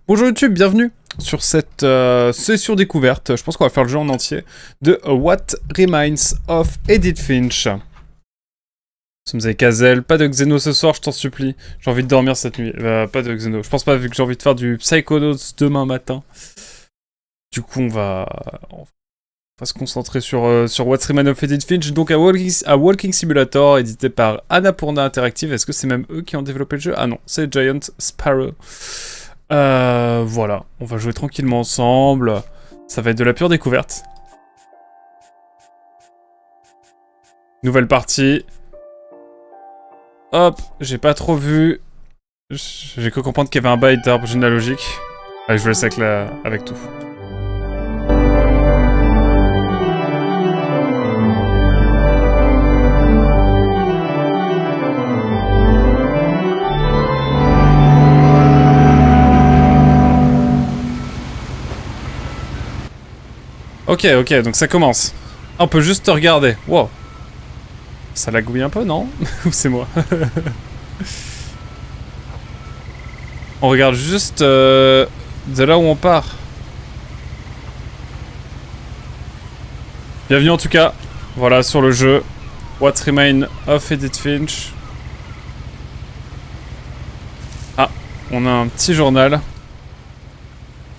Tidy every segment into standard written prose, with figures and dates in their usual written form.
Bonjour YouTube, bienvenue sur cette session découverte. Je pense qu'on va faire le jeu en entier de What Remains of Edith Finch. Nous sommes avec Hazel, pas de Xeno ce soir, je t'en supplie. J'ai envie de dormir cette nuit. Pas de Xeno, je pense pas, vu que j'ai envie de faire du Psychonauts demain matin. Du coup, on va se concentrer sur What Remains of Edith Finch. Donc, un Walking Simulator, édité par Annapurna Interactive. Est-ce que c'est même eux qui ont développé le jeu? Ah non, c'est Giant Sparrow. Voilà, on va jouer tranquillement ensemble. Ça va être de la pure découverte. Nouvelle partie. Hop, j'ai pas trop vu. J'ai cru comprendre qu'il y avait un bail d'arbre généalogique. Allez, je vous laisse avec tout. Ok, donc ça commence. Ah, on peut juste te regarder. Wow. Ça lagouille un peu, non? Ou c'est moi? On regarde juste de là où on part. Bienvenue en tout cas. Voilà, sur le jeu. What Remains of Edith Finch. Ah, on a un petit journal.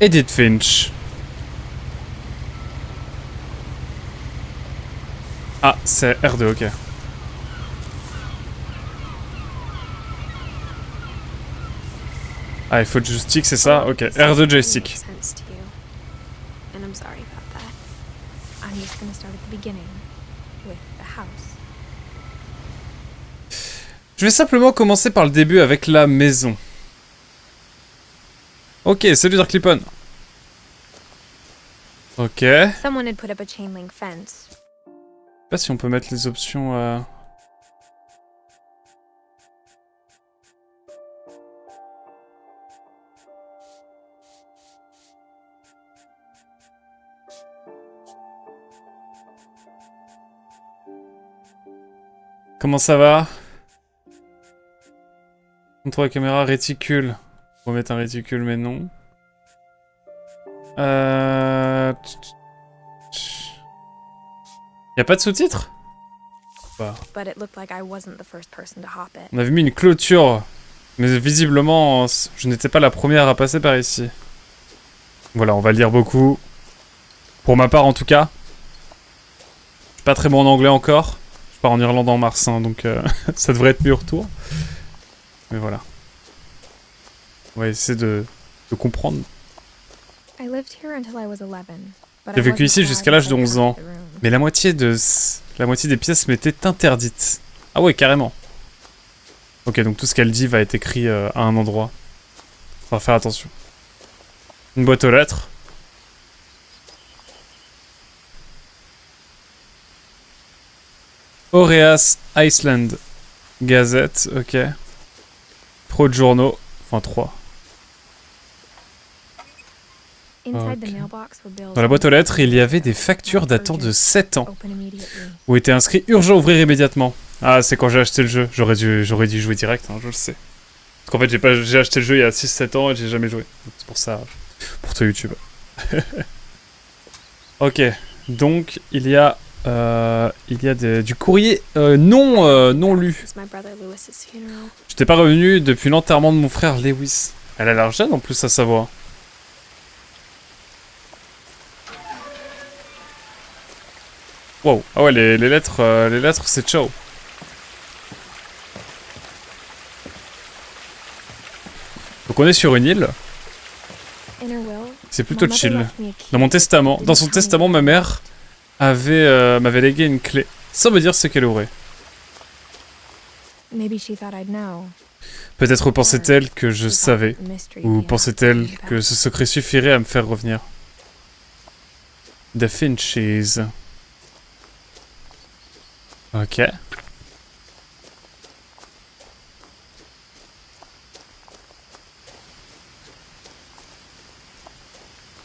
Edith Finch. Ah, c'est R2, ok. Ah, il faut joystick, c'est ça? Ok, R2 joystick. Je vais simplement commencer par le début avec la maison. Ok, salut Dark Clipon. Ok. Je sais pas si on peut mettre les options... Comment ça va? Contrôle la caméra, réticule. On va mettre un réticule, mais non. Y'a pas de sous-titres? Bah. On avait mis une clôture, mais visiblement, je n'étais pas la première à passer par ici. Voilà, on va lire beaucoup. Pour ma part, en tout cas. Je suis pas très bon en anglais encore. Je pars en Irlande en mars, hein, donc ça devrait être mieux au retour. Mais voilà. On va essayer de comprendre. J'ai vécu ici jusqu'à l'âge de 11 ans. Mais la moitié des pièces m'était interdite. Ah ouais, carrément. Ok, donc tout ce qu'elle dit va être écrit à un endroit. On va faire attention. Une boîte aux lettres. Aureas Iceland Gazette, ok. Trop de journaux. Enfin, 3. Okay. Dans la boîte aux lettres, il y avait des factures datant de 7 ans. Où était inscrit urgent ouvrir immédiatement. Ah, c'est quand j'ai acheté le jeu. J'aurais dû jouer direct, hein, je le sais. Parce qu'en fait, j'ai acheté le jeu il y a 6-7 ans et j'ai jamais joué. C'est pour ça, pour toi YouTube. Ok, donc il y a du courrier non lu. J'étais pas revenu depuis l'enterrement de mon frère Lewis. Elle a l'air jeune en plus à savoir. Wow, ah ouais, les lettres c'est ciao. Donc on est sur une île. C'est plutôt chill. Dans son testament, ma mère m'avait légué une clé, sans me dire ce qu'elle aurait. Peut-être pensait-elle que je savais, ou pensait-elle que ce secret suffirait à me faire revenir. The Finches. Ok.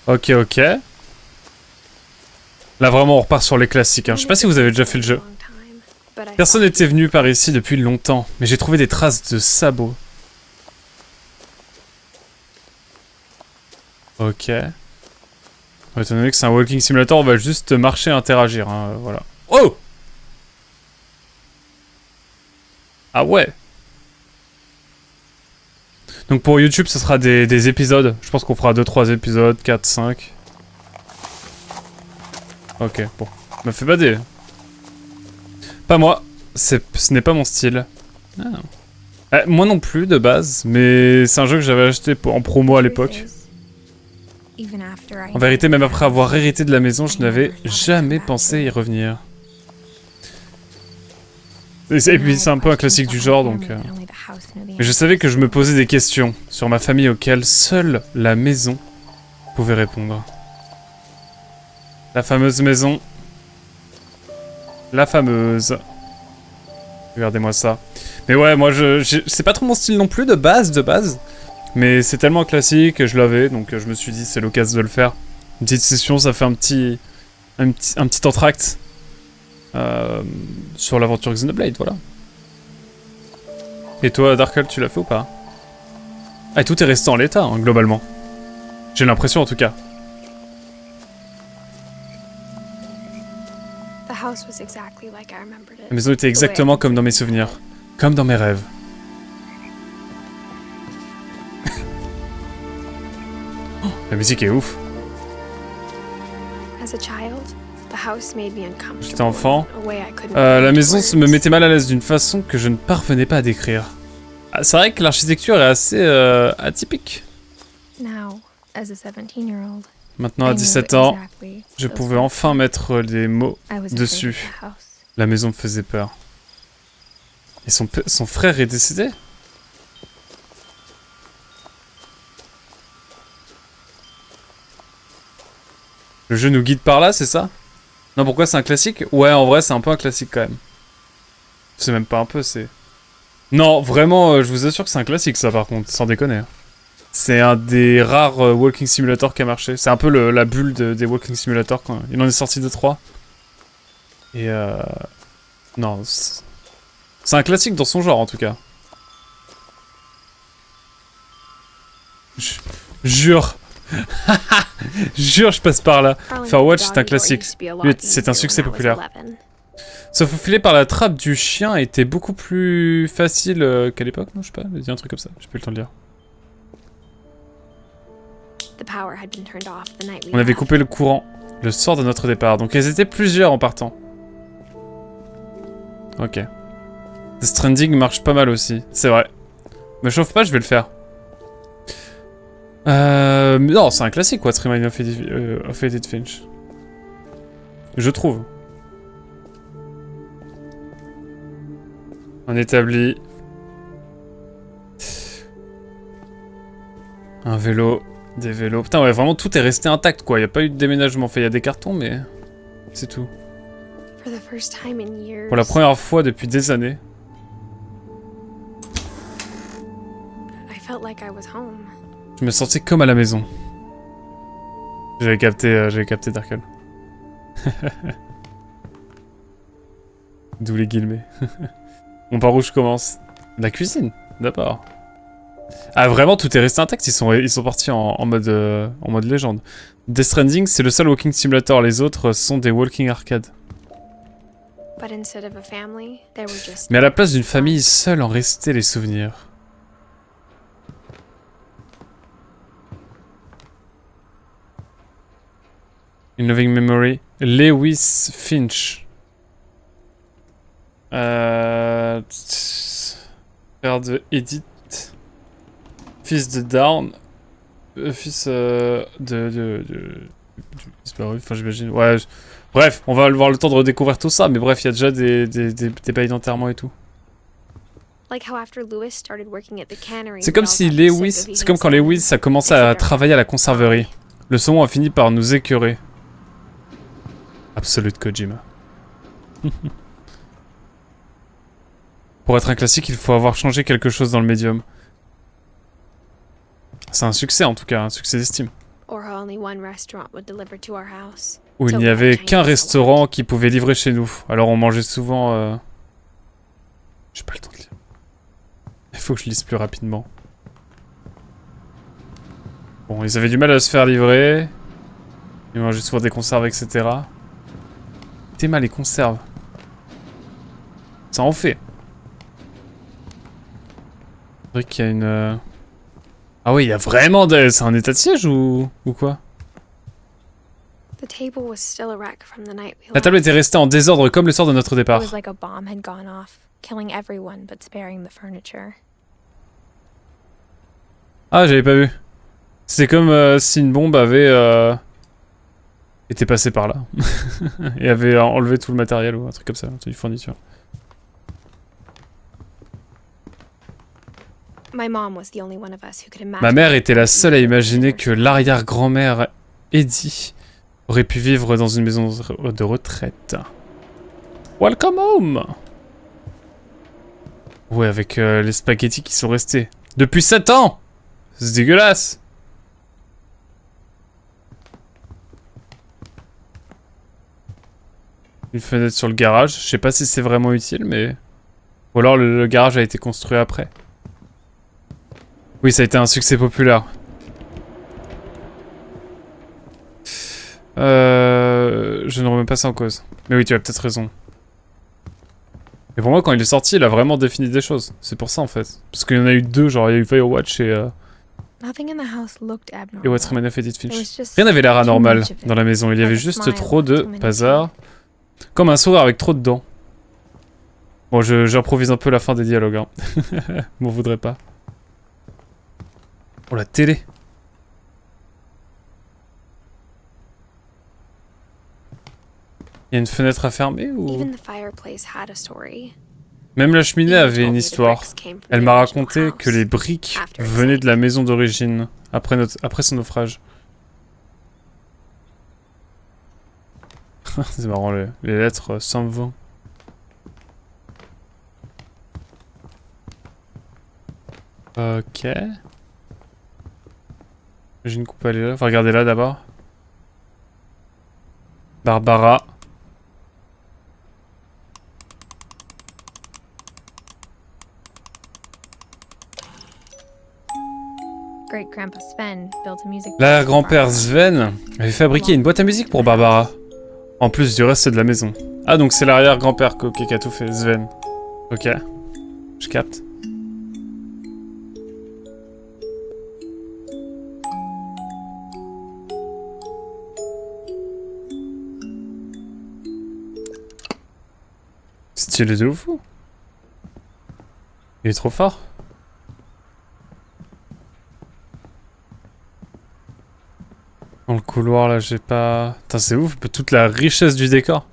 Ok. Là vraiment on repart sur les classiques, hein. Je sais pas si vous avez déjà fait le jeu. Personne n'était venu par ici depuis longtemps, mais j'ai trouvé des traces de sabots. Ok. Étant donné que c'est un walking simulator, on va juste marcher et interagir, hein, voilà. Oh! Ah ouais! Donc pour YouTube, ce sera des épisodes. Je pense qu'on fera 2-3 épisodes, 4, 5. Ok, bon. Me fait bader. Pas moi. Ce n'est pas mon style. Ah. Moi non plus, de base. Mais c'est un jeu que j'avais acheté en promo à l'époque. En vérité, même après avoir hérité de la maison, je n'avais jamais pensé y revenir. Et puis c'est un peu un classique du genre, donc... Mais je savais que je me posais des questions sur ma famille auxquelles seule la maison pouvait répondre. La fameuse maison. La fameuse. Regardez-moi ça. Mais ouais, moi c'est pas trop mon style non plus de base. Mais c'est tellement classique, je l'avais, donc je me suis dit c'est l'occasion de le faire. Une petite session, ça fait un petit entracte. Sur l'aventure Xenoblade, voilà. Et toi, Darkle, tu l'as fait ou pas? Ah, et tout est resté en l'état, hein, globalement. J'ai l'impression, en tout cas. La maison était exactement comme dans mes souvenirs. Comme dans mes rêves. Oh, la musique est ouf. J'étais enfant. La maison me mettait mal à l'aise d'une façon que je ne parvenais pas à décrire. Ah, c'est vrai que l'architecture est assez atypique. Maintenant, à 17 ans, je pouvais enfin mettre des mots dessus. La maison me faisait peur. Et son frère est décédé? Le jeu nous guide par là, c'est ça? Non, pourquoi c'est un classique? Ouais, en vrai, c'est un peu un classique quand même. C'est même pas un peu, c'est... Non, vraiment, je vous assure que c'est un classique, ça, par contre, sans déconner. C'est un des rares walking simulator qui a marché. C'est un peu la bulle des walking simulator, quand il en est sorti de 3. Et non, c'est un classique dans son genre, en tout cas. Jure. Jure, je passe par là. Firewatch est un classique. C'est un succès populaire. Se faufiler par la trappe du chien était beaucoup plus facile qu'à l'époque, non? Je sais pas, dis un truc comme ça, j'ai pas eu le temps de lire. On avait coupé le courant le soir de notre départ, donc elles étaient plusieurs en partant. Ok. The Stranding marche pas mal aussi, c'est vrai. Me chauffe pas, je vais le faire. Non, c'est un classique, What Remains of Edith Finch. Je trouve. On établit. Un vélo, des vélos. Putain, ouais, vraiment tout est resté intact, quoi. Y a pas eu de déménagement. Enfin, y a des cartons, mais c'est tout. Pour la première fois depuis des années. Je me sentais comme à la maison. J'avais capté Darkle. D'où les guillemets. Bon, par où je commence? La cuisine, d'abord. Ah, vraiment, tout est resté intact. Ils sont partis en mode légende. Death Stranding, c'est le seul walking simulator. Les autres sont des walking arcade. Mais à la place d'une famille, seule en restaient les souvenirs. In Loving Memory, Lewis Finch. Frère de Edith. Fils de Down. Fils disparu, enfin j'imagine. Ouais. Bref, on va avoir le temps de redécouvrir tout ça, mais bref, il y a déjà des bails d'enterrement et tout. C'est comme si Lewis. C'est comme quand Lewis a commencé à travailler à la conserverie. Le saumon a fini par nous écœurer. Absolute Kojima. Pour être un classique, il faut avoir changé quelque chose dans le médium. C'est un succès en tout cas, un succès d'estime. Où il n'y avait qu'un restaurant qui pouvait livrer chez nous. Alors on mangeait souvent... J'ai pas le temps de lire. Il faut que je lise plus rapidement. Bon, ils avaient du mal à se faire livrer. Ils mangeaient souvent des conserves, etc. T'es mal les conserves. Ça en fait. C'est vrai qu'il y a une... Ah oui, il y a vraiment des... C'est un état de siège ou quoi? La table était restée en désordre comme le soir de notre départ. Ah, j'avais pas vu. C'est comme si une bombe avait été passée par là. Et avait enlevé tout le matériel ou un truc comme ça, une fourniture. Ma mère était la seule à imaginer que l'arrière-grand-mère Eddie aurait pu vivre dans une maison de retraite. Welcome home! Ouais, avec les spaghettis qui sont restés. Depuis 7 ans! C'est dégueulasse! Une fenêtre sur le garage. Je sais pas si c'est vraiment utile, mais... Ou alors le garage a été construit après. Oui, ça a été un succès populaire. Je ne remets pas ça en cause. Mais oui, tu as peut-être raison. Mais pour moi, quand il est sorti, il a vraiment défini des choses. C'est pour ça, en fait. Parce qu'il y en a eu deux, genre il y a eu Firewatch et What Remains of Edith Finch. Rien n'avait l'air anormal dans la maison. Il y avait juste trop de bazar. Comme un sourire avec trop de dents. Bon, j'improvise un peu la fin des dialogues. Hein. M'en voudrais pas. Oh, la télé. Il y a une fenêtre à fermer ou... Même la cheminée avait une histoire. Elle m'a raconté que les briques venaient de la maison d'origine, après son naufrage. C'est marrant, les lettres sans vent. Ok. J'ai une coupe à aller là. Enfin, regardez là d'abord. Barbara. L'arrière-grand-père Sven avait fabriqué une boîte à musique pour Barbara. En plus du reste de la maison. Ah, donc c'est l'arrière-grand-père qui a tout fait, Sven. Ok. Je capte. Stylé de ouf. Il est trop fort. Dans le couloir là, j'ai pas... Putain, c'est ouf, toute la richesse du décor.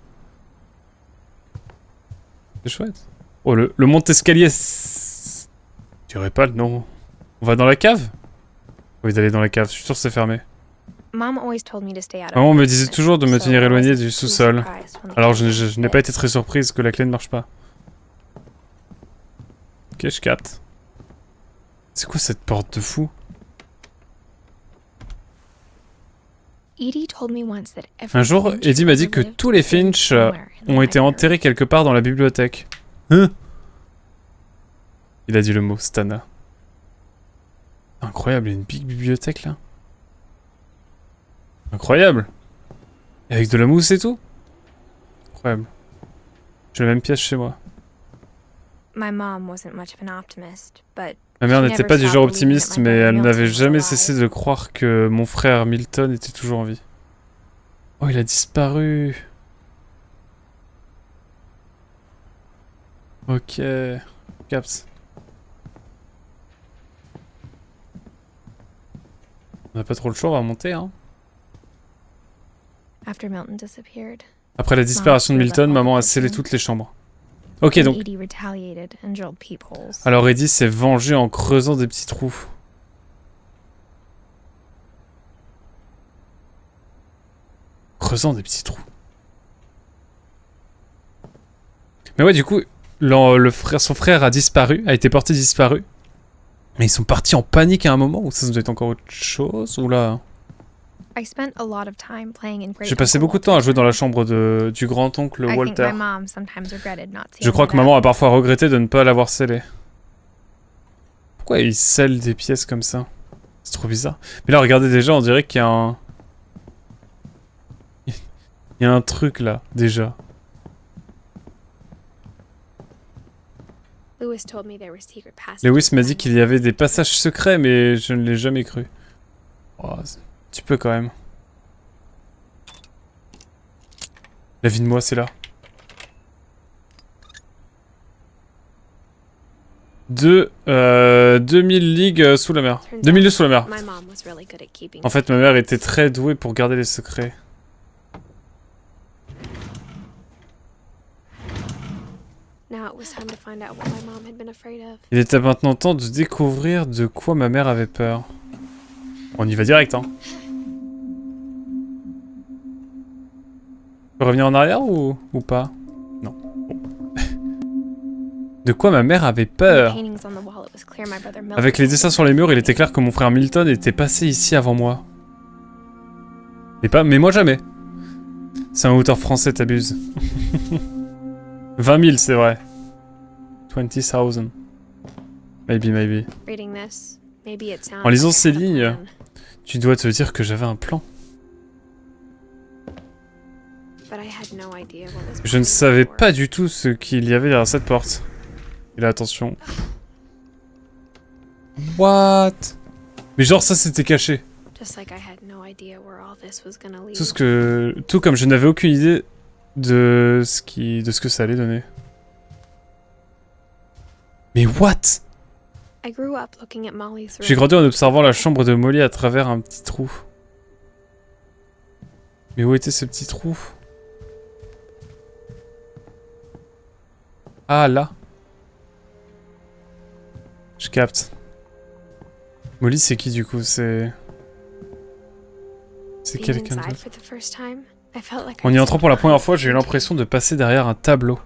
C'est chouette. Oh, le monte-escalier. Je dirais pas le nom. On va dans la cave? Oui, d'aller dans la cave, je suis sûr que c'est fermé. Maman me disait toujours de me tenir éloigné du sous-sol. Alors je n'ai pas été très surprise que la clé ne marche pas. Ok, je capte. C'est quoi cette porte de fou? Un jour, Eddie m'a dit que tous les Finch ont été enterrés quelque part dans la bibliothèque. Hein? Il a dit le mot, Stana. Incroyable, il y a une big bibliothèque là. Incroyable. Et avec de la mousse et tout? Incroyable. J'ai la même pièce chez moi. Ma mère n'était pas du genre optimiste, mais elle n'avait jamais cessé de croire que mon frère Milton était toujours en vie. Oh, il a disparu. Ok. Caps. On n'a pas trop le choix, on va monter, hein. Après la disparition de Milton, maman a scellé toutes les chambres. Ok, donc... Alors Eddie s'est vengé en creusant des petits trous. Creusant des petits trous. Mais ouais, du coup, son frère a disparu, a été porté disparu. Mais ils sont partis en panique à un moment, ou ça doit être encore autre chose, ou là... J'ai passé beaucoup de temps à jouer dans la chambre du grand-oncle Walter. Je crois que maman a parfois regretté de ne pas l'avoir scellé. Pourquoi il scelle des pièces comme ça? C'est trop bizarre. Mais là, regardez déjà, on dirait qu'il y a un... Il y a un truc là, déjà. Lewis m'a dit qu'il y avait des passages secrets, mais je ne l'ai jamais cru. Oh, tu peux quand même. La vie de moi, c'est là. 2000 ligues sous la mer. 2000 lieues sous la mer. En fait, ma mère était très douée pour garder les secrets. Il était maintenant temps de découvrir de quoi ma mère avait peur. On y va direct, hein. On peut revenir en arrière ou pas? Non. Bon. De quoi ma mère avait peur? Avec les dessins sur les murs, il était clair que mon frère Milton était passé ici avant moi. Mais moi jamais. C'est un auteur français, t'abuses. 20 000, c'est vrai. 20,000. Maybe. En lisant ces lignes, tu dois te dire que j'avais un plan. Je ne savais pas du tout ce qu'il y avait derrière cette porte. Et là, attention. What? Mais genre ça c'était caché. Tout comme je n'avais aucune idée de ce que ça allait donner. Mais what? J'ai grandi en observant la chambre de Molly à travers un petit trou. Mais où était ce petit trou? Ah là. Je capte. Molly c'est qui du coup? C'est quelqu'un d'autre. En y entrant pour la première fois, j'ai eu l'impression de passer derrière un tableau.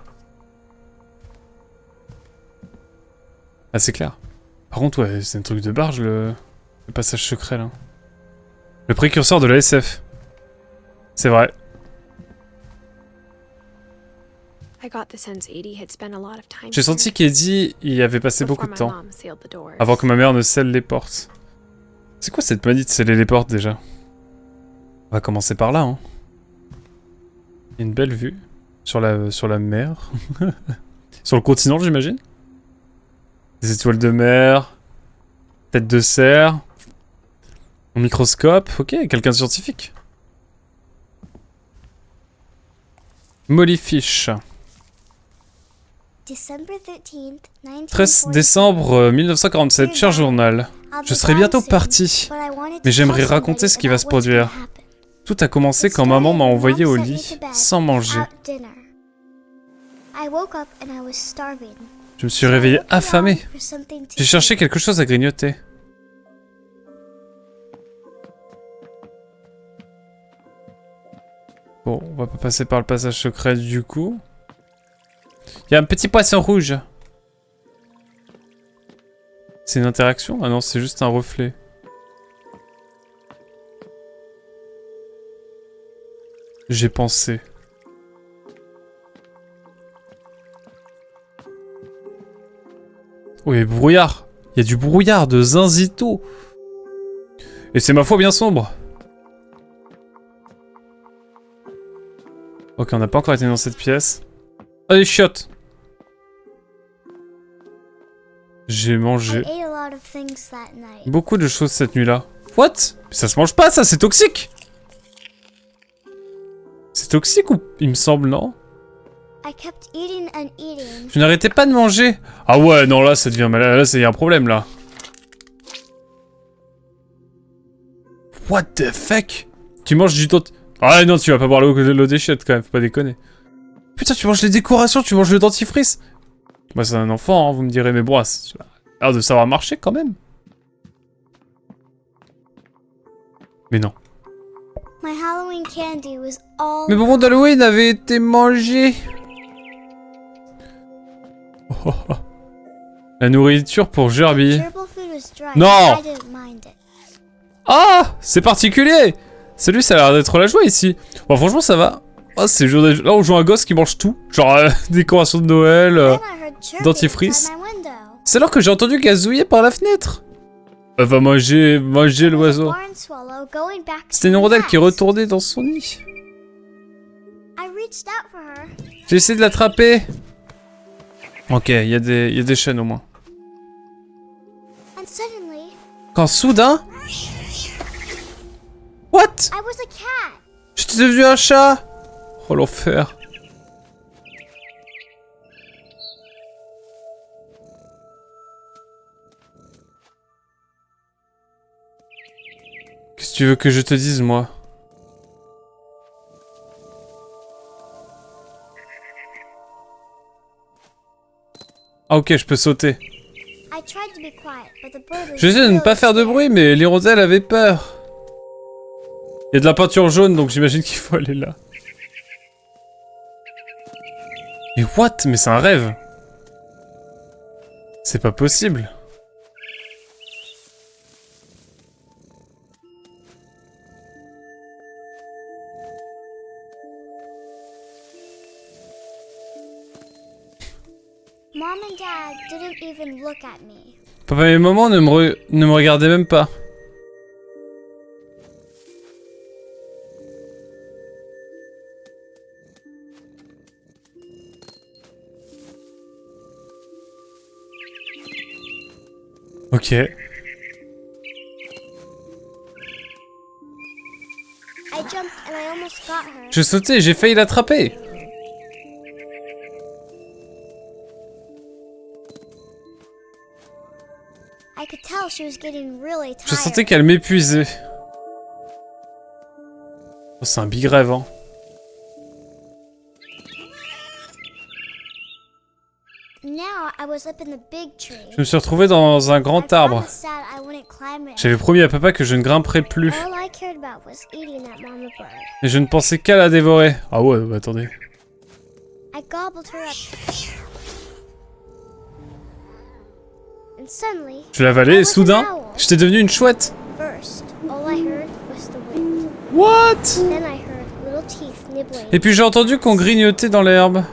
Ah c'est clair. Par contre ouais, c'est un truc de barge le passage secret là. Le précurseur de la SF. C'est vrai. J'ai senti qu'Eddie y avait passé beaucoup de temps, avant que ma mère ne scelle les portes. C'est quoi cette manie de sceller les portes déjà? On va commencer par là, hein. Il y a une belle vue sur la mer. Sur le continent, j'imagine. Des étoiles de mer, tête de cerf, un microscope. Ok, quelqu'un de scientifique. Molly Fish. 13 décembre 1947, cher journal. Je serai bientôt parti, mais j'aimerais raconter ce qui va se produire. Tout a commencé quand maman m'a envoyé au lit, sans manger. Je me suis réveillé affamé. J'ai cherché quelque chose à grignoter. Bon, on va pas passer par le passage secret du coup. Il y a un petit poisson rouge. C'est une interaction? Ah non, c'est juste un reflet. J'ai pensé. Oui, brouillard. Il y a du brouillard de zinzito. Et c'est ma foi bien sombre. Ok, on n'a pas encore été dans cette pièce. Ah, des chiottes. J'ai mangé beaucoup de choses cette nuit-là. What? Ça se mange pas, ça, c'est toxique. C'est toxique ou... Il me semble, non? Je n'arrêtais pas de manger. Ah ouais, non, là, ça devient malade. Là, il y a un problème, là. What the fuck? Tu manges du dentifrice. Ah non, tu vas pas boire l'eau des chiottes, quand même, faut pas déconner. Putain, tu manges les décorations, tu manges le dentifrice. Bah, c'est un enfant, hein, vous me direz, mais bon, ça a l'air de savoir marcher, quand même. Mais non. Mes bonbons d'Halloween avaient été mangés. Oh, oh, oh. La nourriture pour Gerby. Non. Ah, c'est particulier. Salut, ça a l'air d'être la joie ici. Bon, franchement, ça va. Oh, c'est là, on joue un gosse qui mange tout. Genre, décoration de Noël, dentifrice. C'est alors que j'ai entendu gazouiller par la fenêtre. Elle va manger l'oiseau. C'était une rondelle qui retournait dans son nid. J'ai essayé de l'attraper. Ok, il y a des chaînes au moins. Quand soudain... What? J'étais devenu un chat. Oh l'enfer. Qu'est-ce que tu veux que je te dise, moi? Ah ok, je peux sauter. J'essaie de ne pas faire de bruit, mais l'hirondelle avait peur. Il y a de la peinture jaune, donc j'imagine qu'il faut aller là. Mais what? Mais c'est un rêve. C'est pas possible. Papa et maman ne me regardaient même pas. Ok. Je sautais, j'ai failli l'attraper. Je sentais qu'elle m'épuisait. Oh, c'est un big rêve, hein. Je me suis retrouvé dans un grand arbre. J'avais promis à papa que je ne grimperais plus. Mais je ne pensais qu'à la dévorer. Ah ouais, bah attendez. Je l'avalais et soudain, j'étais devenu une chouette. What? Et puis j'ai entendu qu'on grignotait dans l'herbe.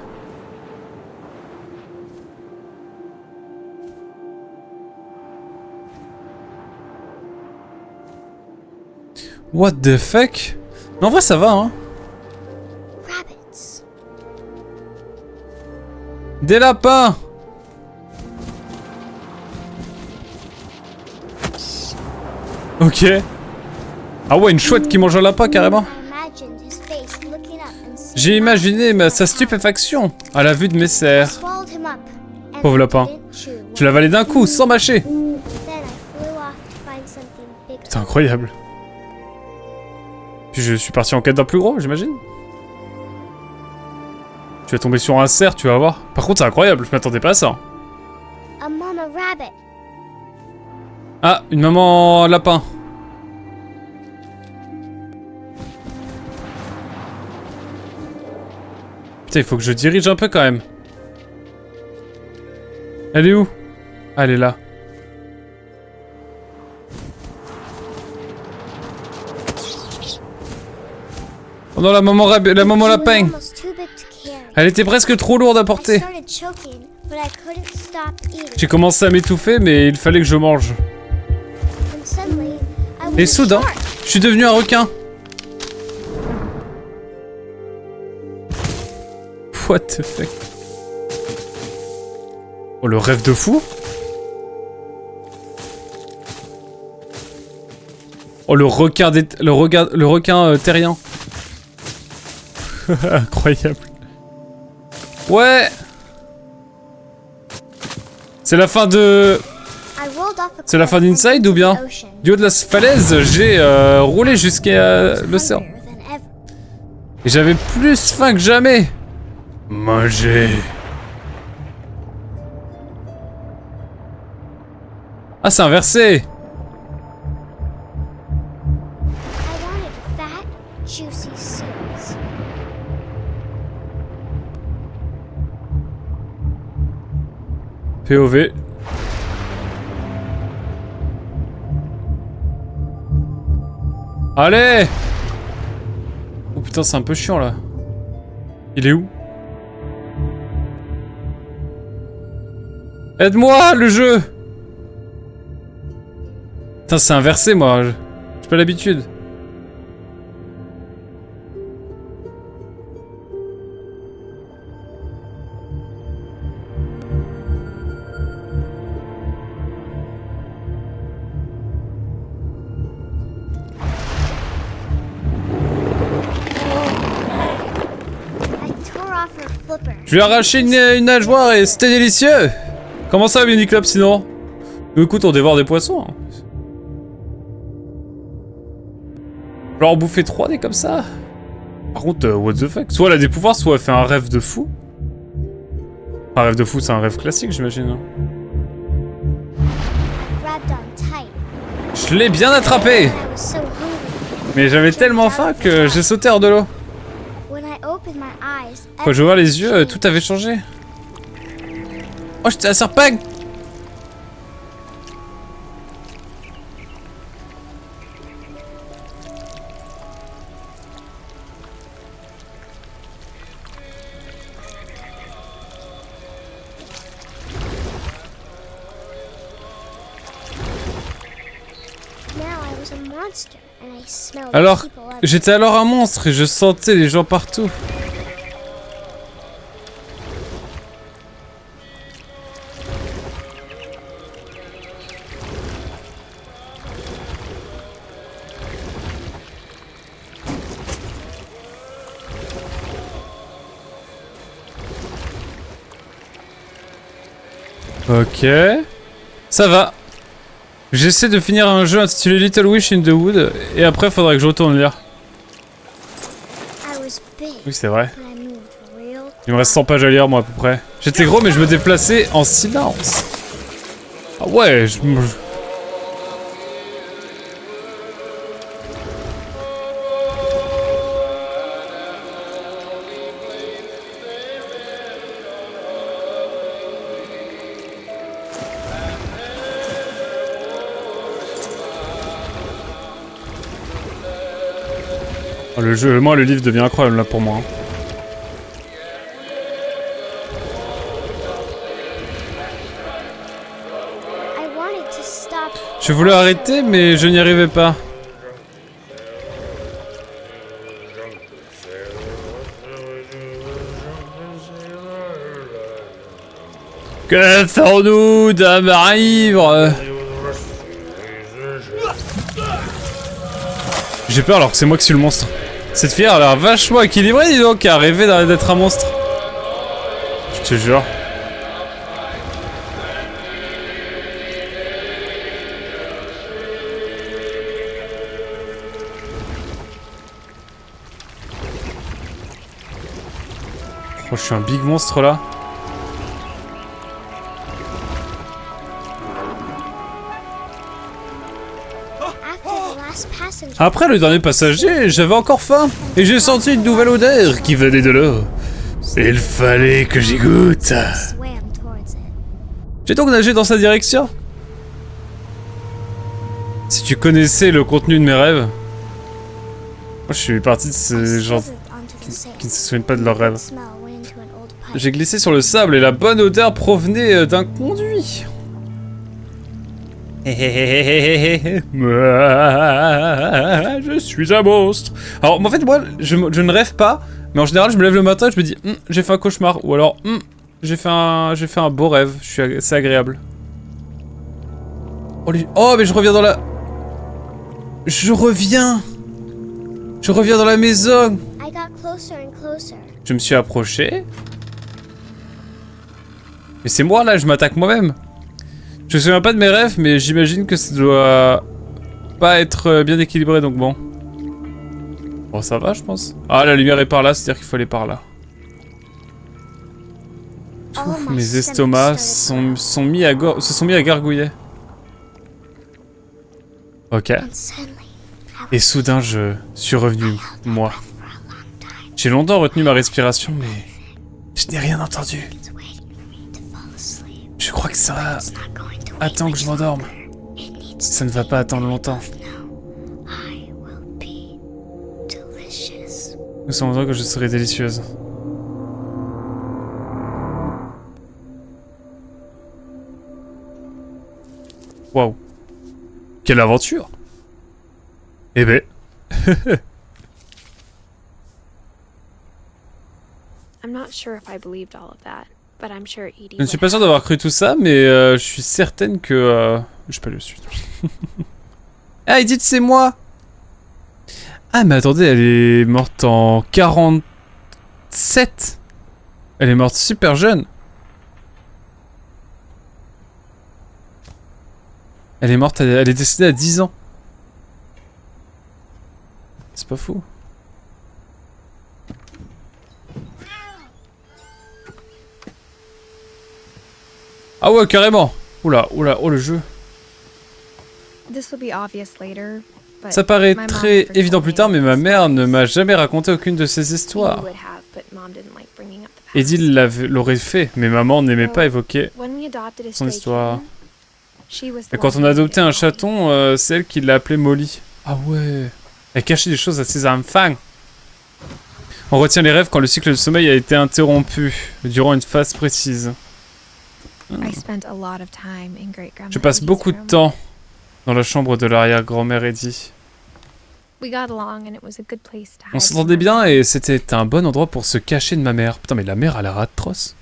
What the fuck? Mais en vrai ça va hein. Des lapins. Ok. Ah ouais, une chouette qui mange un lapin carrément. J'ai imaginé sa stupéfaction à la vue de mes serres. Pauvre lapin. Je l'avalais d'un coup, sans mâcher. C'est incroyable. Puis je suis parti en quête d'un plus gros, j'imagine. Tu vas tomber sur un cerf, tu vas voir. Par contre, c'est incroyable, je m'attendais pas à ça. Ah, une maman lapin. Putain, il faut que je dirige un peu quand même. Elle est où? Ah, elle est là. Oh non, la maman lapin. Elle était presque trop lourde à porter. J'ai commencé à m'étouffer, mais il fallait que je mange. Et soudain, je suis devenu un requin. What the fuck? Oh, le rêve de fou. Oh, le requin terrien. Incroyable. Ouais. C'est la fin de... C'est la fin d'Inside ou bien? Du haut de la falaise, j'ai roulé jusqu'à l'océan. Et j'avais plus faim que jamais. Manger. Ah, c'est inversé. POV. Allez! Oh putain, c'est un peu chiant là. Il est où? Aide-moi, le jeu! Putain, c'est inversé, moi. J'ai pas l'habitude. Je lui ai arraché une nageoire et c'était délicieux. Comment ça, Uniclub, sinon? Écoute, on dévore des poissons. Hein. Alors, bouffer 3 des comme ça. Par contre, what the fuck? Soit elle a des pouvoirs, soit elle fait un rêve de fou. Un rêve de fou, c'est un rêve classique, j'imagine. Hein. Je l'ai bien attrapé. Mais j'avais tellement faim que j'ai sauté hors de l'eau. Quand j'ai ouvert les yeux, tout avait changé. Oh, j'étais un serpent! Alors, j'étais alors un monstre et je sentais les gens partout. Ok. Ça va. J'essaie de finir un jeu intitulé Little Wish in the Wood et après faudrait que je retourne lire. Oui, c'est vrai. Il me reste 100 pages à lire moi à peu près. J'étais gros mais je me déplaçais en silence. Ah ouais, Oh, le jeu, moi le livre devient incroyable là pour moi. Hein. Je voulais arrêter mais je n'y arrivais pas. Que font-nous d'âme ivre? J'ai peur alors que c'est moi qui suis le monstre. Cette fille a l'air vachement équilibrée, dis donc, à rêver d'être un monstre. Je te jure. Oh, je suis un big monstre là. Après le dernier passager, j'avais encore faim et j'ai senti une nouvelle odeur qui venait de l'eau. Il fallait que j'y goûte. J'ai donc nagé dans sa direction. Si tu connaissais le contenu de mes rêves. Moi je suis parti de ces gens qui ne se souviennent pas de leurs rêves. J'ai glissé sur le sable et la bonne odeur provenait d'un conduit. Je suis un monstre. Alors en fait moi je ne rêve pas, mais en général je me lève le matin et je me dis j'ai fait un cauchemar ou alors j'ai fait un beau rêve. C'est agréable. Oh mais je reviens dans la. Je reviens dans la maison. Je me suis approché. Mais c'est moi là, je m'attaque moi-même. Je me souviens pas de mes rêves, mais j'imagine que ça doit pas être bien équilibré, donc bon. Bon, ça va, je pense. Ah, la lumière est par là, c'est-à-dire qu'il faut aller par là. Mes estomacs se sont mis à gargouiller. Ok. Et soudain, je suis revenu, moi. J'ai longtemps retenu ma respiration, mais je n'ai rien entendu. Je crois que ça attend que je m'endorme. Ça ne va pas attendre longtemps. Nous sommes sûrs que je serai délicieuse. Waouh. Quelle aventure! Eh ben. Je ne suis pas sûr d'avoir cru tout ça, mais je suis certaine que... Je sais pas le suite. Ah, Edith, c'est moi! Ah, mais attendez, elle est morte en 47. Elle est morte super jeune. Elle est morte, elle est décédée à 10 ans. C'est pas fou. Ah ouais, carrément. Oula, oula, oh le jeu. Ça paraît très évident plus tard, mais ma mère ne m'a jamais raconté aucune de ces histoires. Eddie l'aurait fait, mais maman n'aimait pas évoquer son histoire. Et quand on a adopté un chaton, c'est elle qui l'a appelé Molly. Ah ouais. Elle cachait des choses à ses enfants. On retient les rêves quand le cycle du sommeil a été interrompu, durant une phase précise. Je passe beaucoup de temps dans la chambre de l'arrière-grand-mère Eddie. On s'entendait bien et c'était un bon endroit pour se cacher de ma mère. Putain, mais la mère a l'air atroce.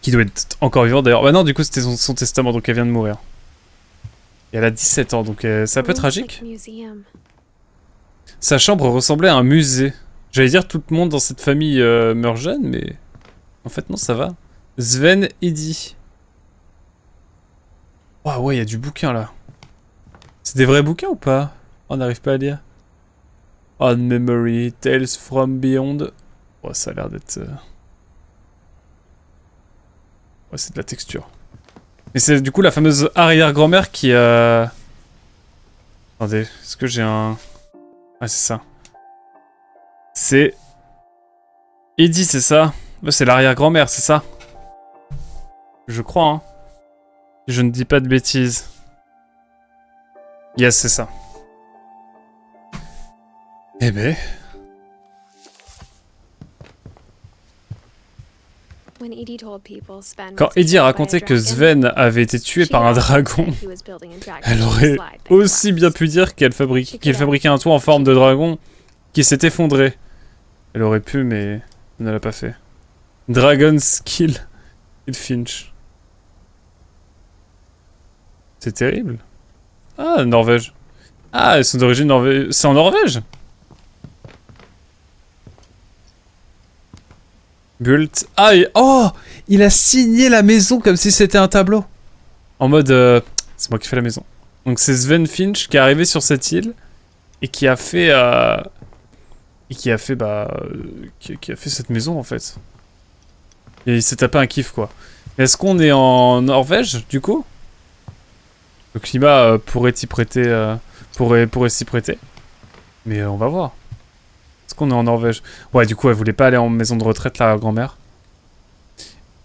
Qui doit être encore vivante d'ailleurs. Bah non, du coup c'était son testament, donc elle vient de mourir. Et elle a 17 ans, donc c'est un peu tragique. Sa chambre ressemblait à un musée. J'allais dire tout le monde dans cette famille meurt jeune, mais... En fait non, ça va. Sven Eddie. Oh ouais, il y a du bouquin là. C'est des vrais bouquins ou pas? On n'arrive pas à lire. On Memory, Tales from Beyond. Oh, ça a l'air d'être... Ouais, c'est de la texture. Mais c'est du coup la fameuse arrière-grand-mère qui... Attendez, est-ce que j'ai un... Ah, c'est ça. C'est... Eddie, c'est ça? C'est l'arrière-grand-mère, c'est ça? Je crois, hein. Je ne dis pas de bêtises. Yes, c'est ça. Eh ben... Quand Eddie a raconté que Sven avait été tué par un dragon, elle aurait aussi bien pu dire qu'il fabriquait un toit en forme de dragon qui s'est effondré. Elle aurait pu, mais elle ne l'a pas fait. Dragon's Kill Finch. C'est terrible. Ah, Norvège. Ah, elles sont d'origine norvégienne. C'est en Norvège? Bult. Ah, oh, il a signé la maison comme si c'était un tableau. En mode, c'est moi qui fais la maison. Donc c'est Sven Finch qui est arrivé sur cette île et qui a fait, qui a fait cette maison en fait. Et il s'est tapé un kiff quoi. Est-ce qu'on est en Norvège du coup? Le climat pourrait y prêter, pourrait s'y prêter. Mais on va voir. Est-ce qu'on est en Norvège? Ouais, du coup, elle voulait pas aller en maison de retraite, la grand-mère.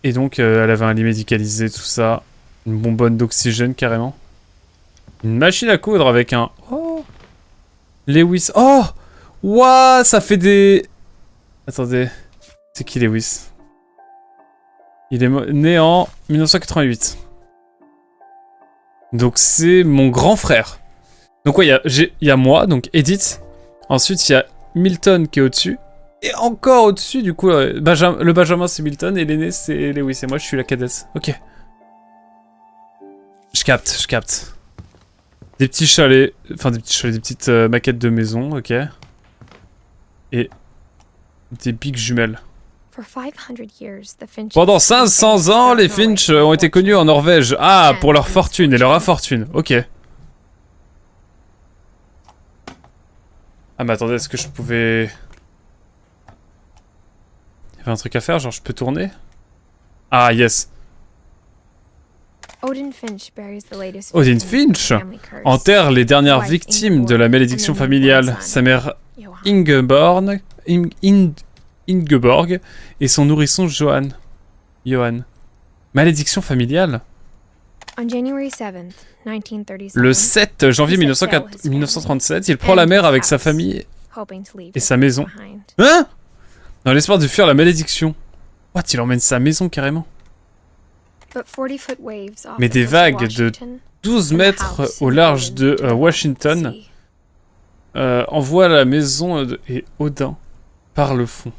Et donc, elle avait un lit médicalisé, tout ça. Une bonbonne d'oxygène, carrément. Une machine à coudre avec un... Oh! Lewis. Oh! Ouah, ça fait des... Attendez. C'est qui Lewis? Il est né en 1988. Donc, c'est mon grand frère. Donc, ouais, il y a moi, donc Edith. Ensuite, il y a Milton qui est au-dessus. Et encore au-dessus, du coup, le Benjamin c'est Milton et l'aîné c'est Lewis. Et moi, je suis la cadette. Ok. Je capte. Des petits chalets. Enfin, des petites maquettes de maison, ok. Et des pics jumelles. Pendant 500 ans, les Finch ont été connus en Norvège. Ah, pour leur fortune et leur infortune. Ok. Ah mais attendez, est-ce que je pouvais... Il y avait un truc à faire, genre je peux tourner? Ah yes. Odin Finch enterre les dernières victimes de la malédiction familiale. Sa mère Ingeborg et son nourrisson Johan. Malédiction familiale? Le 7 janvier 1937, il prend la mer avec sa famille et sa maison. Hein? Dans l'espoir de fuir la malédiction. What? Il emmène sa maison carrément. Mais des vagues de 12 mètres au large de Washington envoient la maison et Odin par le fond.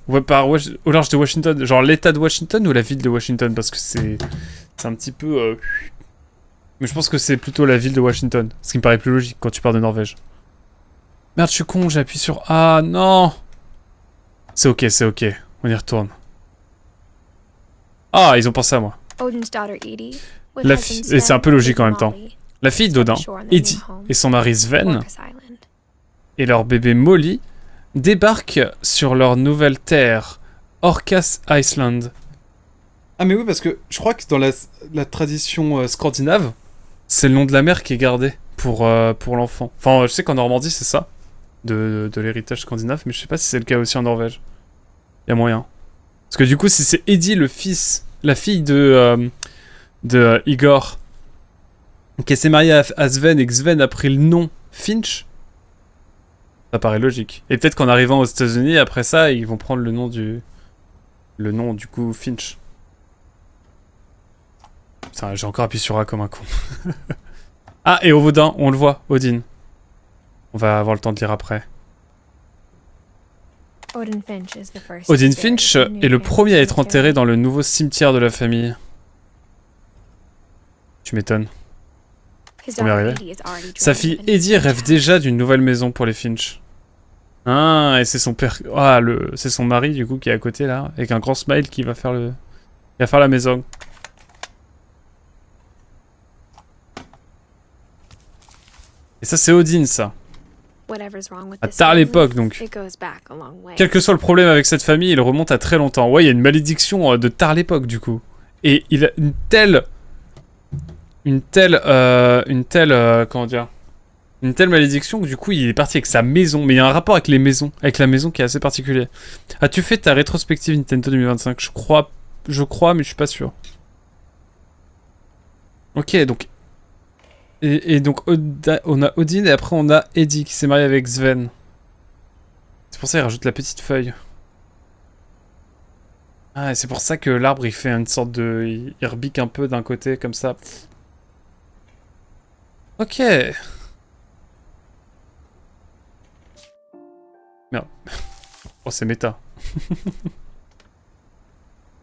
Ouais, au large de Washington, genre l'état de Washington ou la ville de Washington, parce que c'est un petit peu... Mais je pense que c'est plutôt la ville de Washington, ce qui me paraît plus logique quand tu pars de Norvège. Merde, je suis con, j'ai appuyé sur... Ah non! C'est ok, on y retourne. Ah, ils ont pensé à moi. Et c'est un peu logique en même temps. La fille d'Odin, Eddie, et son mari Sven, et leur bébé Molly, débarquent sur leur nouvelle terre, Orcas Island. Ah mais oui, parce que je crois que dans la tradition scandinave, c'est le nom de la mère qui est gardé pour l'enfant. Enfin, je sais qu'en Normandie, c'est ça, de l'héritage scandinave, mais je sais pas si c'est le cas aussi en Norvège. Il y a moyen. Parce que du coup, si c'est Eddie, la fille de Igor, qui s'est mariée à Sven et que Sven a pris le nom Finch, ça paraît logique. Et peut-être qu'en arrivant aux États-Unis, après ça, ils vont prendre le nom du coup Finch. Putain, j'ai encore appuyé sur A comme un con. Ah, et Odin, on le voit, Odin. On va avoir le temps de lire après. Odin Finch est le premier à être enterré dans le nouveau cimetière de la famille. Tu m'étonnes. On va y arriver. Sa fille Eddie rêve déjà d'une nouvelle maison pour les Finch. Ah, et c'est son père... Ah, c'est son mari, du coup, qui est à côté, là, avec un grand smile qui va faire la maison. Et ça, c'est Odin, ça. À tard l'époque, donc. Quel que soit le problème avec cette famille, il remonte à très longtemps. Ouais, il y a une malédiction de tard l'époque, du coup. Et il a une telle malédiction que du coup il est parti avec sa maison. Mais il y a un rapport avec les maisons, avec la maison qui est assez particulier. As-tu fait ta rétrospective Nintendo 2025? Je crois, mais je suis pas sûr. Ok, donc et donc on a Odin et après on a Eddie qui s'est marié avec Sven. C'est pour ça qu'il rajoute la petite feuille. Ah, et c'est pour ça que l'arbre il fait une sorte de... Il rebique un peu d'un côté comme ça. Ok. Merde. Oh, c'est méta.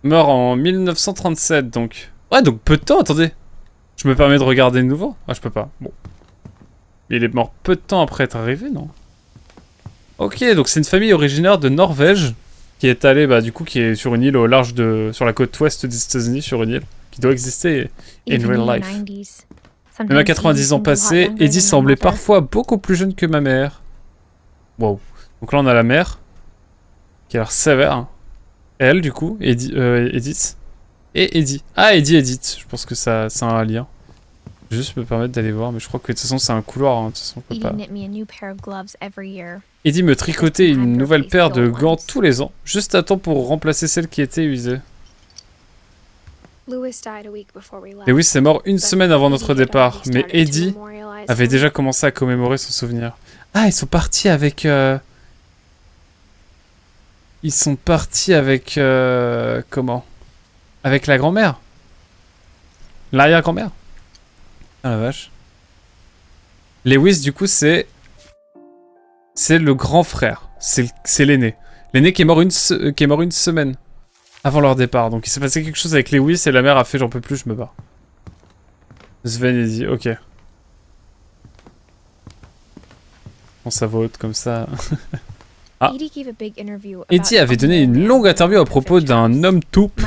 Mort en 1937, donc. Ouais, donc peu de temps, attendez. Je me permets de regarder de nouveau. Ah, je peux pas. Bon. Mais il est mort peu de temps après être arrivé, non? Ok, donc c'est une famille originaire de Norvège qui est allée, bah, du coup, qui est sur une île au large de... sur la côte ouest des États-Unis, sur une île qui doit exister in real life. Même à 90 ans passés, Eddie semblait parfois beaucoup plus jeune que ma mère. Wow. Donc là, on a la mère, qui a l'air sévère. Elle, du coup, Edith. Et Eddie. Ah, Edith. Je pense que ça a un lien. Je vais juste me permettre d'aller voir, mais je crois que de toute façon, c'est un couloir. Hein. De toute façon, on peut pas... Eddie me tricotait une nouvelle paire de gants tous les ans, juste à temps pour remplacer celle qui était usée. Lewis est mort une semaine avant notre départ, mais Eddie avait déjà commencé à commémorer son souvenir. Ah, ils sont partis avec... Ils sont partis avec... Comment? Avec la grand-mère? L'arrière-grand-mère? Ah la vache. Lewis, du coup, c'est le grand frère. C'est l'aîné. L'aîné qui est mort une semaine avant leur départ. Donc il s'est passé quelque chose avec Lewis et la mère a fait j'en peux plus, je me barre. Sven est dit ok. Bon, ça vote comme ça. Ah. Eddie avait donné une longue interview à propos d'un homme taupe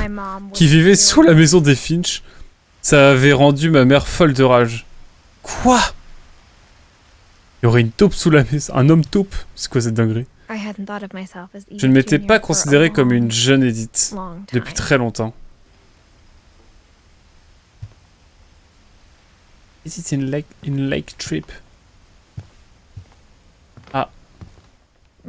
qui vivait sous la maison des Finch. Ça avait rendu ma mère folle de rage. Quoi? Il y aurait une taupe sous la maison. Un homme taupe? C'est quoi cette dinguerie? Je ne m'étais pas considérée comme une jeune Edith depuis très longtemps. Is it in Lake Trip? Ah.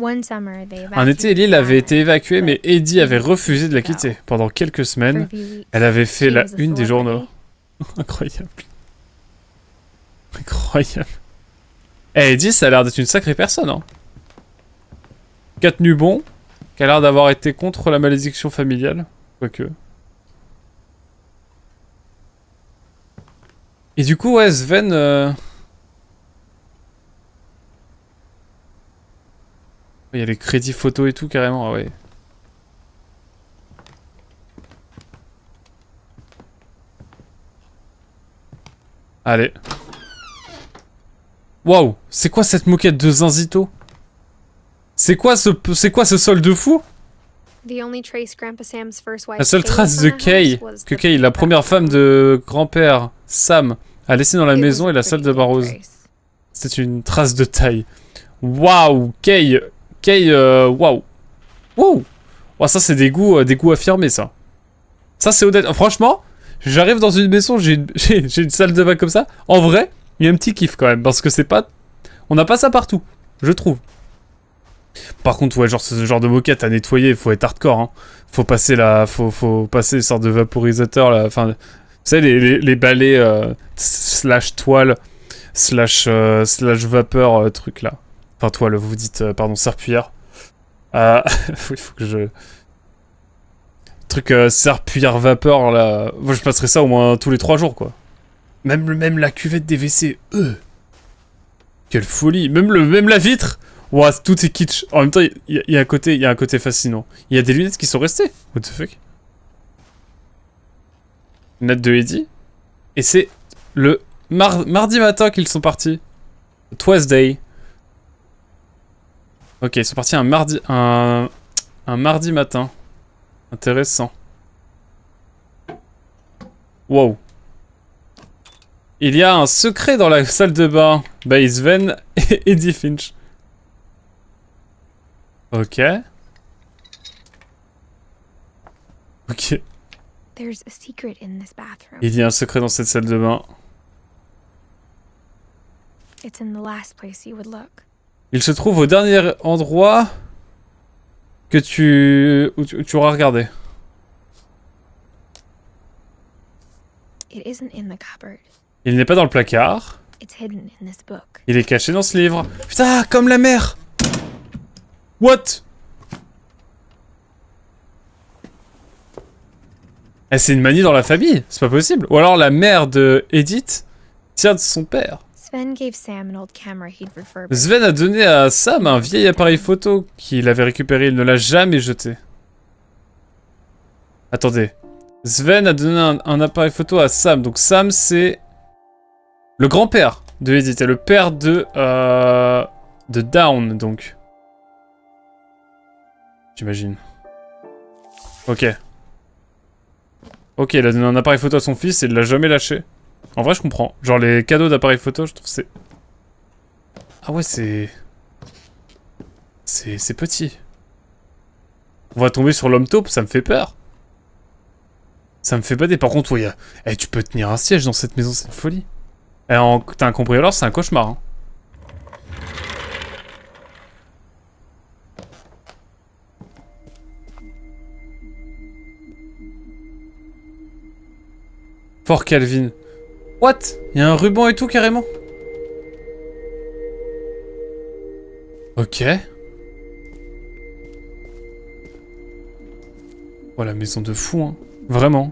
Un été, l'île avait été évacuée, mais Eddie avait refusé de la quitter. Pendant quelques semaines, elle avait fait la une des journaux. Incroyable. Incroyable. Eh, Eddie, ça a l'air d'être une sacrée personne, hein. Qui a tenu bon, qui a l'air d'avoir été contre la malédiction familiale. Quoique. Et du coup, ouais, Sven... Il y a les crédits photos et tout, carrément, ah ouais. Allez. Waouh, c'est quoi cette moquette de Zinzito? C'est quoi ce sol de fou? La seule trace de Kay, que Kay, la première femme de grand-père, Sam, a laissé dans la maison et la salle de Barrows. C'est une trace de taille. Waouh, Kay, waouh. Waouh. Oh, ça c'est des goûts affirmés, ça. Ça c'est honnête. Franchement, j'arrive dans une maison, j'ai une salle de bain comme ça. En vrai, il y a un petit kiff quand même, parce que c'est pas... On n'a pas ça partout, je trouve. Par contre, ouais, genre ce genre de moquette à nettoyer, il faut être hardcore, hein. Faut passer faut passer une sorte de vaporisateur, là. Enfin, vous savez, les balais slash toile, slash vapeur, truc là. Enfin, toile, vous dites, pardon, serpillière. Oui, faut que je... Truc serpillière vapeur, là. Moi, je passerai ça au moins tous les 3 jours, quoi. Même la cuvette des WC, quelle folie. Même la vitre. Ouah, tout est kitsch. En même temps, il y a un côté fascinant. Il y a des lunettes qui sont restées. What the fuck? Lunettes de Eddie. Et c'est le mardi matin qu'ils sont partis. Tuesday. Ok, ils sont partis un mardi matin. Intéressant. Wow. Il y a un secret dans la salle de bain. By Sven et Eddie Finch. Ok. Ok. Il y a un secret dans cette salle de bain. Il se trouve au dernier endroit que où tu auras regardé. Il n'est pas dans le placard. Il est caché dans ce livre. Putain, comme la mère. What? Eh, c'est une manie dans la famille, c'est pas possible. Ou alors la mère de Edith tient de son père. Sven a donné à Sam un vieil appareil photo qu'il avait récupéré, il ne l'a jamais jeté. Attendez. Sven a donné un appareil photo à Sam, donc Sam c'est le grand-père de Edith et le père de Down, donc. J'imagine. Ok. Ok, il a donné un appareil photo à son fils et il l'a jamais lâché. En vrai, je comprends. Genre, les cadeaux d'appareil photo, je trouve c'est... Ah ouais, c'est petit. On va tomber sur l'homme taupe, ça me fait peur. Ça me fait bader. Par contre, ouais, eh, tu peux tenir un siège dans cette maison, c'est une folie. Eh, t'as un cambrioleur, c'est un cauchemar, hein. Fort Calvin. What? Il y a un ruban et tout carrément? Ok. Oh la maison de fou, hein. Vraiment.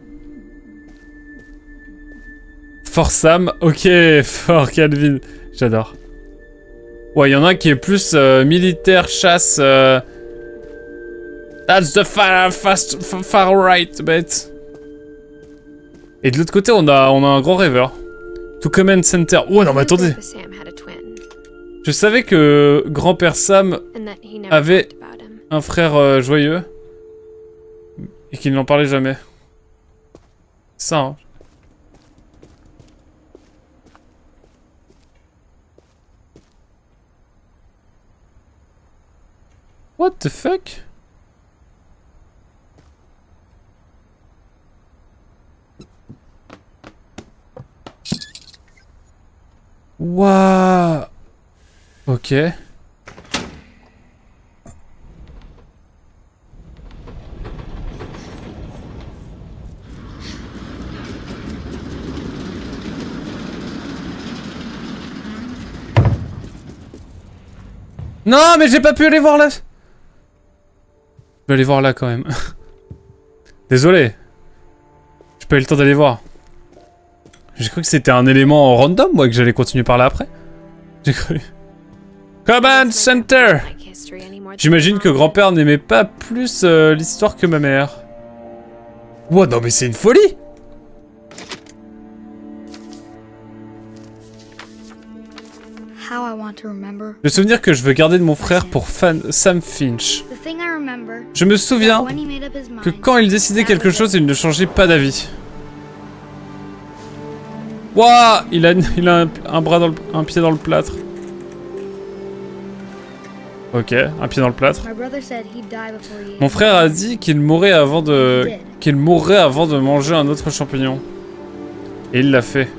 Fort Sam, ok, Fort Calvin. J'adore. Ouais, il y en a un qui est plus militaire, chasse. That's the far right, but... Et de l'autre côté, on a un grand rêveur. To Command Center. Oh non, mais attendez. Je savais que grand-père Sam avait un frère joyeux. Et qu'il n'en parlait jamais. Ça, hein. What the fuck? Waouh. Ok. Non, mais j'ai pas pu aller voir là. Je vais aller voir là quand même. Désolé. J'ai pas eu le temps d'aller voir. J'ai cru que c'était un élément random, moi, que j'allais continuer par là après. J'ai cru. Command Center! J'imagine que grand-père n'aimait pas plus l'histoire que ma mère. Wow, non mais c'est une folie! Le souvenir que je veux garder de mon frère pour Sam Finch. Je me souviens que quand il décidait quelque chose, il ne changeait pas d'avis. Wouah, il a un pied dans le plâtre. Ok, un pied dans le plâtre. Mon frère a dit qu'il mourrait avant de manger un autre champignon. Et il l'a fait.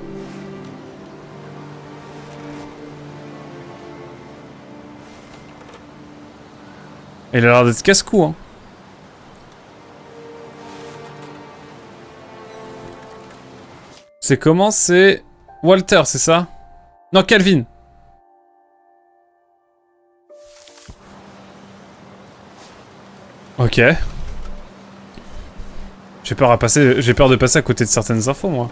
Il a l'air d'être casse-cou, hein. C'est comment? C'est Walter, c'est ça? Non, Calvin. Ok. J'ai peur de passer à côté de certaines infos, moi.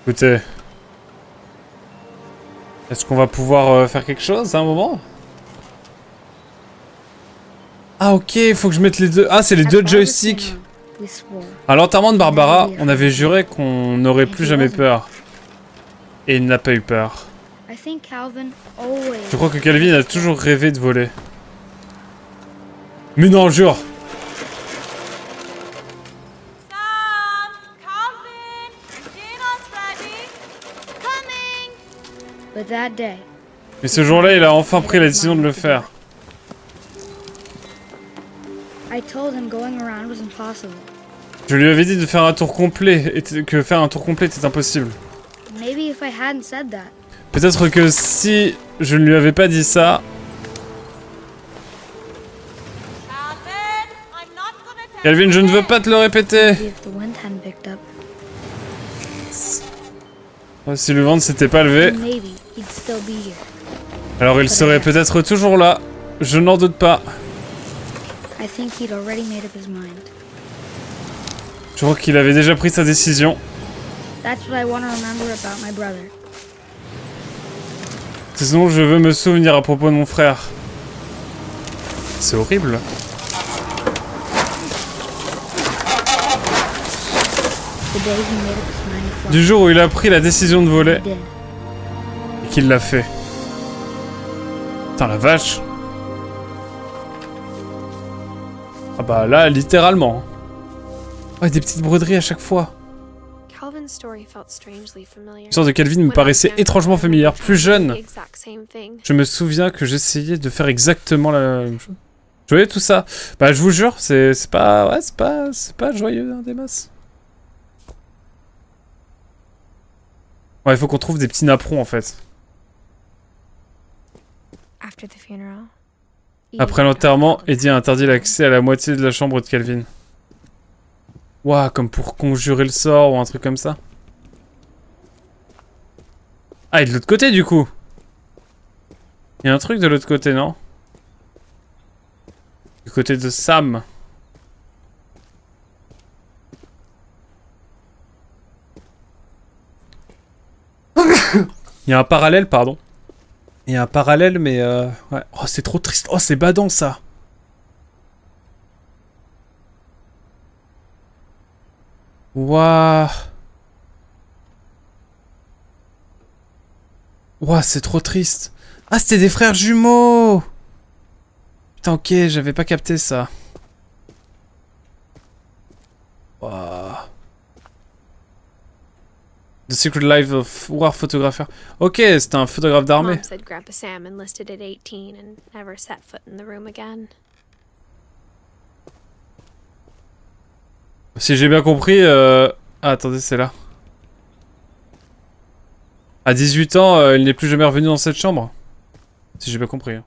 Écoutez, est-ce qu'on va pouvoir faire quelque chose à un moment? Ah ok, il faut que je mette les deux... Ah, c'est les deux joysticks. À l'enterrement de Barbara, on avait juré qu'on n'aurait plus jamais peur. Et il n'a pas eu peur. Je crois que Calvin a toujours rêvé de voler. Mais non, jure. Mais ce jour-là, il a enfin pris la décision de le faire. Je lui avais dit de faire un tour complet et que faire un tour complet était impossible. Peut-être que si je ne lui avais pas dit ça... Calvin, je ne veux pas te le répéter. Si le vent ne s'était pas levé... Alors il serait peut-être toujours là. Je n'en doute pas. Je crois qu'il avait déjà pris sa décision. C'est ce dont je veux me souvenir à propos de mon frère. C'est horrible. Du jour où il a pris la décision de voler. Et qu'il l'a fait. Putain la vache. Ah bah là, littéralement. Ouais, des petites broderies à chaque fois. L'histoire de Calvin me paraissait étrangement familière. Plus jeune, je me souviens que j'essayais de faire exactement la même chose. Vous voyez tout ça? Bah je vous jure, c'est pas... Ouais, c'est pas joyeux, hein, des masses. Ouais, il faut qu'on trouve des petits napperons, en fait. Après l'enterrement, Eddie a interdit l'accès à la moitié de la chambre de Calvin. Ouah, comme pour conjurer le sort ou un truc comme ça. Ah, et de l'autre côté, du coup. Il y a un truc de l'autre côté, non? Du côté de Sam. Il y a un parallèle, pardon. Il y a un parallèle, mais ouais. Oh, c'est trop triste. Oh, c'est badant, ça. Waouh. Waouh, c'est trop triste. Ah, c'était des frères jumeaux. Putain, ok, j'avais pas capté ça. Waouh. The Secret Life of War Photographer. Ok, c'était un photographe d'armée. Si j'ai bien compris... Ah, attendez, c'est là. À 18 ans, il n'est plus jamais revenu dans cette chambre. Si j'ai bien compris.